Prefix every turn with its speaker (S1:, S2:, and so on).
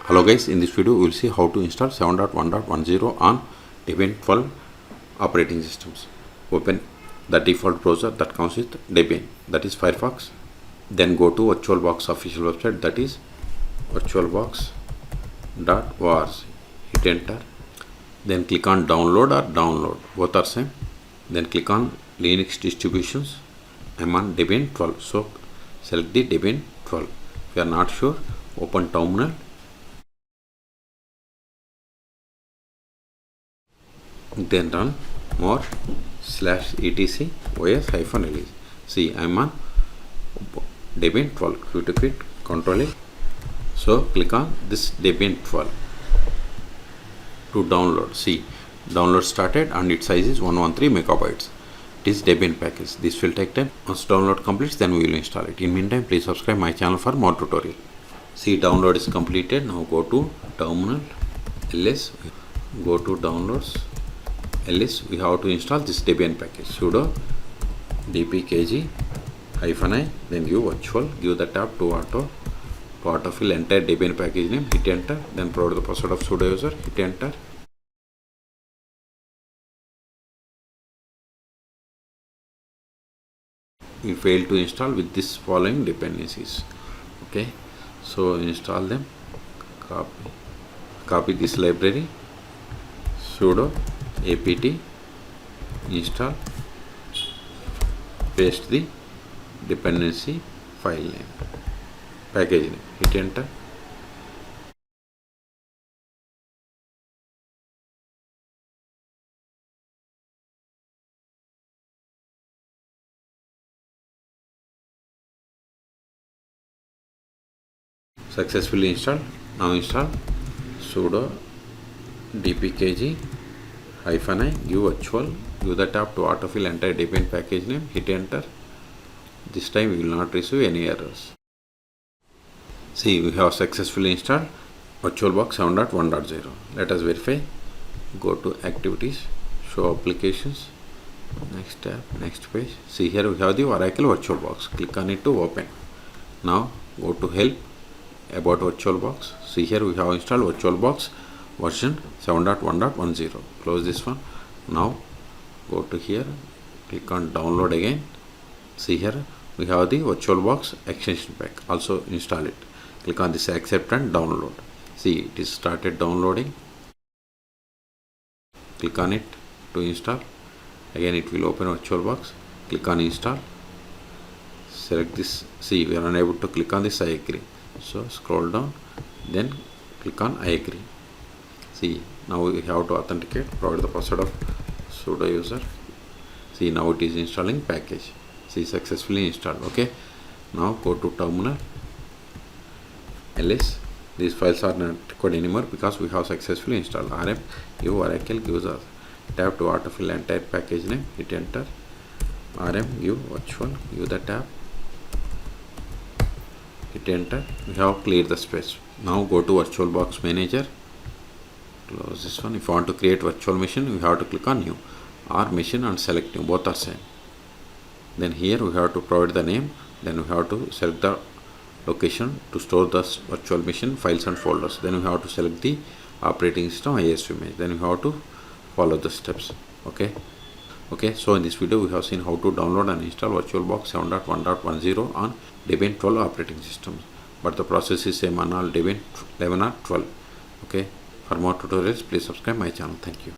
S1: Hello guys, in this video we will see how to install 7.1.10 on Debian 12 operating systems. Open the default browser that comes with Debian, that is Firefox. Then go to VirtualBox official website, that is virtualbox.org. Hit enter. Then click on download or download, both are same. Then click on Linux distributions. I am on Debian 12, so select the Debian 12. If you are not sure, open terminal. Then run more /etc os-ls. See, I am on Debian 12. You have to click Ctrl A. So click on this Debian 12 to download. See, download started and its size is 113 megabytes. It is Debian package. This will take time. Once download completes, then we will install it. In meantime, please subscribe my channel for more tutorial. See, download is completed. Now go to terminal, ls, go to downloads. Else we have to install this Debian package. Sudo dpkg -i, then give virtual, give the tab to autofill entire Debian package name, hit enter, then provide the password of sudo user, hit enter. We fail to install with this following dependencies. Okay, so install them. Copy this library, sudo apt install, paste the dependency file name, package name, hit enter. Successfully installed. Now install sudo dpkg -i, give virtual, give the tab to autofill entire Debian package name, hit enter. This time we will not receive any errors. See, we have successfully installed VirtualBox 7.1.0. Let us verify. Go to activities, show applications, next tab, next page. See, here we have the Oracle VirtualBox. Click on it to open. Now go to help, about VirtualBox. See, here we have installed VirtualBox version 7.1.10. Close this one. Now go to here, click on download again. See, here we have the VirtualBox extension pack. Also install it. Click on this accept and download. See, it is started downloading. Click on it to install. Again it will open VirtualBox. Click on install. Select this. See, we are unable to click on this I agree. So scroll down, then click on I agree. See, now we have to authenticate, provide the password of sudo user. See, now it is installing package. See, successfully installed. Okay, now go to terminal, ls. These files are not required anymore because we have successfully installed. rm give oracle, gives us tab to autofill entire package name, hit enter. rm give virtual, give the tab, hit enter. We have cleared the space. Now go to VirtualBox manager. Close this one. If you want to create virtual machine, we have to click on new, or machine and select new, both are same. Then here we have to provide the name, then we have to select the location to store the virtual machine files and folders. Then we have to select the operating system ISO image. Then we have to follow the steps. Okay, so in this video we have seen how to download and install VirtualBox 7.1.10 on Debian 12 operating systems, but the process is same on all Debian 11 or 12. Okay, for more tutorials, please subscribe my channel. Thank you.